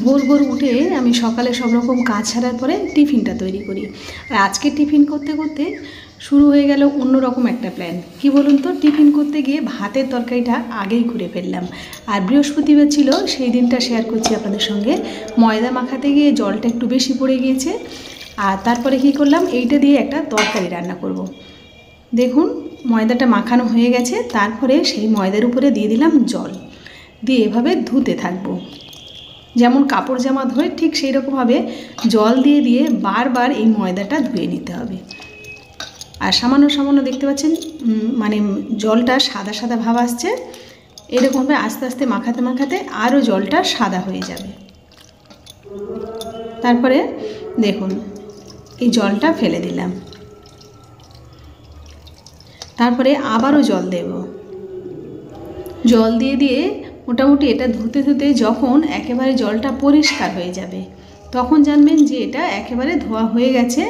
ভোর ভোর উঠে আমি সকালে সব রকম কাজ ছাড়ার পরে টিফিনটা তৈরি করি। আর আজকে টিফিন করতে করতে শুরু হয়ে গেল অন্যরকম একটা প্ল্যান। কি বলুন তো, টিফিন করতে গিয়ে ভাতের তরকারিটা আগেই করে ফেললাম। আর বৃহস্পতিবার ছিল, সেই দিনটা শেয়ার করছি আপনাদের সঙ্গে। ময়দা মাখাতে গিয়ে জলটা একটু বেশি পড়ে গিয়েছে। আর তারপরে কি করলাম, এইটা দিয়ে একটা তরকারি রান্না করব। দেখুন ময়দাটা মাখানো হয়ে গেছে। তারপরে সেই ময়দার উপরে দিয়ে দিলাম জল, দিয়ে এভাবে ধুতে থাকবো। যেমন কাপড় জামা ধোয় ঠিক সেই রকমভাবে জল দিয়ে দিয়ে বারবার এই ময়দাটা ধুয়ে নিতে হবে। আর সামান্য সামান্য দেখতে পাচ্ছেন মানে জলটা সাদা সাদা ভাব আসছে। এরকমভাবে আস্তে আস্তে মাখাতে মাখাতে আরও জলটা সাদা হয়ে যাবে। তারপরে দেখুন এই জলটা ফেলে দিলাম। তারপরে আবারও জল দেব। জল দিয়ে দিয়ে মোটামুটি এটা ধুতে ধুতে যখন একেবারে জলটা পরিষ্কার হয়ে যাবে, তখন জানবেন যে এটা একেবারে ধোয়া হয়ে গেছে।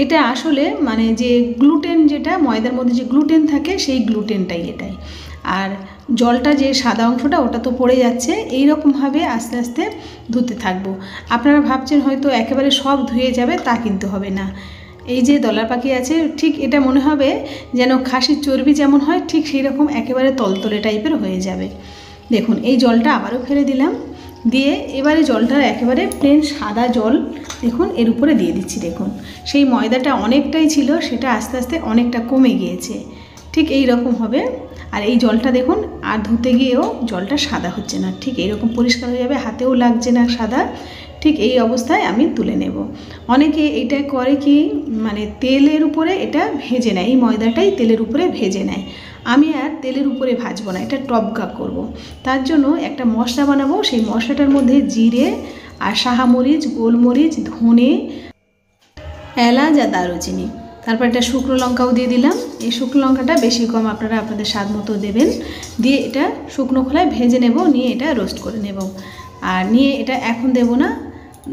এটা আসলে মানে যে গ্লুটেন, যেটা ময়দার মধ্যে যে গ্লুটেন থাকে, সেই গ্লুটেনটাই এটাই। আর জলটা যে সাদা অংশটা ওটা তো পড়ে যাচ্ছে। এই রকমভাবে আস্তে আস্তে ধুতে থাকবো। আপনারা ভাবছেন হয়তো একেবারে সব ধুয়ে যাবে, তা কিন্তু হবে না। এই যে দলার পাখি আছে, ঠিক এটা মনে হবে যেন খাসির চর্বি যেমন হয়, ঠিক সেই রকম একেবারে তলতলে টাইপের হয়ে যাবে। দেখুন এই জলটা আবারও ফেলে দিলাম। দিয়ে এবারে জলটা একেবারে প্লেন সাদা জল দেখুন এর উপরে দিয়ে দিচ্ছি। দেখুন সেই ময়দাটা অনেকটাই ছিল, সেটা আস্তে আস্তে অনেকটা কমে গিয়েছে। ঠিক এই রকম হবে। আর এই জলটা দেখুন আর ধুতে গিয়েও জলটা সাদা হচ্ছে না, ঠিক এইরকম পরিষ্কার হয়ে যাবে, হাতেও লাগছে না সাদা। ঠিক এই অবস্থায় আমি তুলে নেব। অনেকে এটা করে কি, মানে তেলের উপরে এটা ভেজে নেয়, এই ময়দাটাই তেলের উপরে ভেজে নেয়। আমি আর তেলের উপরে ভাজবো না, এটা টপকা করব। তার জন্য একটা মশলা বানাবো। সেই মশলাটার মধ্যে জিরে আর শাহামরিচ, গোলমরিচ, ধনে, এলাচ আর দারুচিনি, তারপর একটা শুকনো লঙ্কাও দিয়ে দিলাম। এই শুকনো লঙ্কাটা বেশি কম আপনারা আপনাদের স্বাদ মতো দেবেন। দিয়ে এটা শুকনো খোলায় ভেজে নেব, নিয়ে এটা রোস্ট করে নেব। আর নিয়ে এটা এখন দেব না,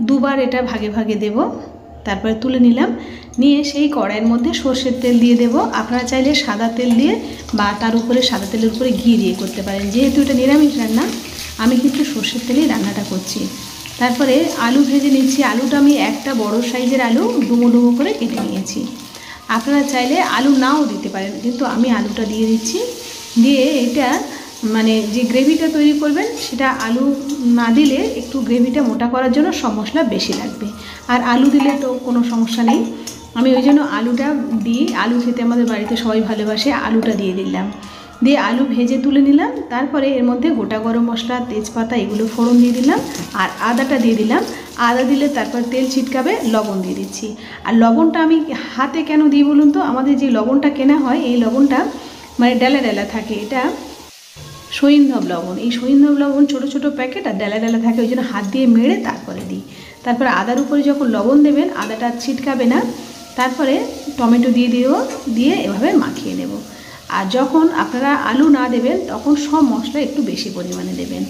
দুবার এটা ভাগে ভাগে দেব। তারপরে তুলে নিলাম। নিয়ে সেই কড়াইয়ের মধ্যে সর্ষের তেল দিয়ে দেব। আপনারা চাইলে সাদা তেল দিয়ে বা তার উপরে সাদা তেলের উপরে ঘি দিয়ে করতে পারেন। যেহেতু এটা নিরামিষ রান্না, আমি কিন্তু সর্ষের তেলেই রান্নাটা করছি। তারপরে আলু ভেজে নিচ্ছি। আলুটা আমি একটা বড় সাইজের আলু ডুমো ডুমো করে কেটে নিয়েছি। আপনারা চাইলে আলু নাও দিতে পারেন, কিন্তু আমি আলুটা দিয়ে দিচ্ছি। দিয়ে এটা মানে যে গ্রেভিটা তৈরি করবেন, সেটা আলু না দিলে একটু গ্রেভিটা মোটা করার জন্য সব মশলা বেশি লাগবে। আর আলু দিলে তো কোনো সমস্যা নেই, আমি ওই জন্য আলুটা দিই। আলু খেতে আমাদের বাড়িতে সবাই ভালোবাসে। আলুটা দিয়ে দিলাম। দিয়ে আলু ভেজে তুলে নিলাম। তারপরে এর মধ্যে গোটা গরম মশলা, তেজপাতা এগুলো ফোড়ন দিয়ে দিলাম। আর আদাটা দিয়ে দিলাম। আদা দিলে তারপর তেল ছিটকাবে। লবণ দিয়ে দিচ্ছি। আর লবণটা আমি হাতে কেন দিই বলুন তো, আমাদের যে লবণটা কেনা হয়, এই লবণটা মানে ডেলা ডেলা থাকে। এটা সৈন্ধব লবণ। এই সৈন্ধব লবণ ছোটো ছোটো প্যাকেট আর ডেলা ডেলা থাকে, ওই জন্য হাত দিয়ে মেরে তারপরে দিই। তারপরে আদার উপরে যখন লবণ দেবেন, আদাটা ছিটকাবে না। তারপরে টমেটো দিয়ে দেব, দিয়ে এভাবে মাখিয়ে নেব। আর যখন আপনারা আলু না দেবেন, তখন সব মশলা একটু বেশি পরিমাণে দেবেন।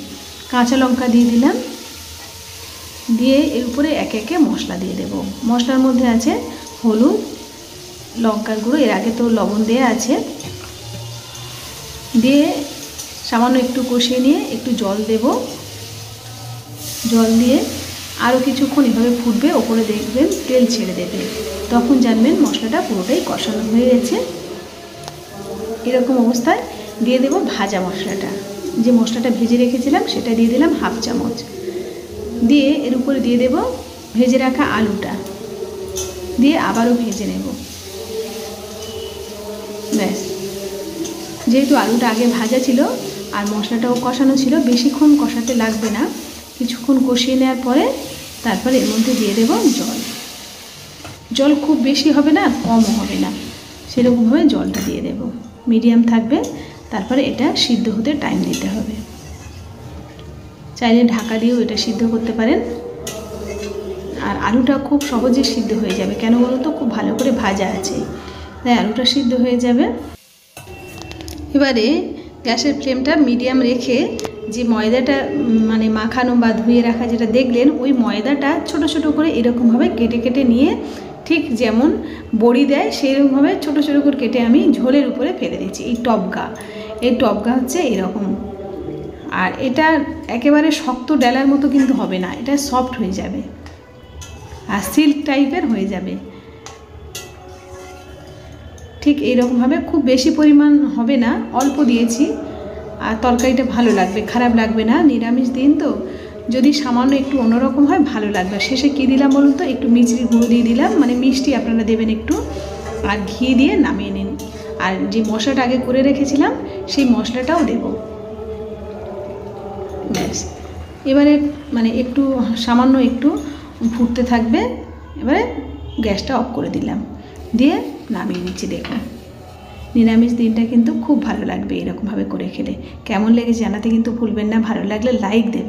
কাঁচা লঙ্কা দিয়ে দিলাম। দিয়ে এর উপরে একে একে মশলা দিয়ে দেব। মশলার মধ্যে আছে হলুদ, লঙ্কার গুঁড়ো, এর আগে তো লবণ দেওয়া আছে। দিয়ে সামান্য একটু কষিয়ে নিয়ে একটু জল দেব। জল দিয়ে আরও কিছুক্ষণ এভাবে ফুটবে, ওপরে দেখবেন তেল ছেড়ে দেবে, তখন জানবেন মশলাটা পুরোটাই কষানো হয়ে গেছে। এরকম অবস্থায় দিয়ে দেব ভাজা মশলাটা, যে মশলাটা ভেজে রেখেছিলাম সেটা দিয়ে দিলাম হাফ চামচ। দিয়ে এর উপরে দিয়ে দেব ভেজে রাখা আলুটা, দিয়ে আবারও ভেজে নেব। ব্যাস, যেহেতু আলুটা আগে ভাজা ছিল আর মশলাটাও কষানো ছিল, বেশিক্ষণ কষাতে লাগবে না। কিছুক্ষণ কষিয়ে নেওয়ার পরে তারপরে এর মধ্যে দিয়ে দেব জল। জল খুব বেশি হবে না, কমও হবে না, সেরকমভাবে জলটা দিয়ে দেব। মিডিয়াম থাকবে। তারপরে এটা সিদ্ধ হতে টাইম দিতে হবে। চাইলে ঢাকা দিয়েও এটা সিদ্ধ করতে পারেন। আর আলুটা খুব সহজে সিদ্ধ হয়ে যাবে, কেন বলো তো, খুব ভালো করে ভাজা আছে, তাই আলুটা সিদ্ধ হয়ে যাবে। এবারে গ্যাসের ফ্লেমটা মিডিয়াম রেখে যে ময়দাটা মানে মাখানো বা ধুয়ে রাখা যেটা দেখলেন, ওই ময়দাটা ছোট ছোট করে এরকমভাবে কেটে কেটে নিয়ে, ঠিক যেমন বড়ি দেয় সেইরকমভাবে ছোট ছোট করে কেটে আমি ঝোলের উপরে ফেলে দিচ্ছি। এই টপকা হচ্ছে এরকম। আর এটা একেবারে শক্ত ডেলার মতো কিন্তু হবে না, এটা সফট হয়ে যাবে আর সিল্ক টাইপের হয়ে যাবে। ঠিক এইরকমভাবে, খুব বেশি পরিমাণ হবে না, অল্প দিয়েছি। আর তরকারিটা ভালো লাগবে, খারাপ লাগবে না, নিরামিষ দিন তো। যদি সামান্য একটু অন্যরকম হয় ভালো লাগবে। শেষে কী দিলাম বলুন তো, একটু মিষ্টির গুঁড়ো দিয়ে দিলাম, মানে মিষ্টি আপনারা দেবেন একটু, আর ঘি দিয়ে নামিয়ে নিন। আর যে মশলাটা আগে করে রেখেছিলাম সেই মশলাটাও দেব। ব্যাস, এবারে মানে একটু সামান্য একটু ফুটতে থাকবে। এবারে গ্যাসটা অফ করে দিলাম, দিয়ে নামিয়ে নিচ্ছি। দেখুন, নিরামিষ দিনটা কিন্তু খুব ভালো লাগবে এরকমভাবে করে খেলে। কেমন লেগেছে জানাতে কিন্তু ভুলবেন না, ভালো লাগলে লাইক দেবেন।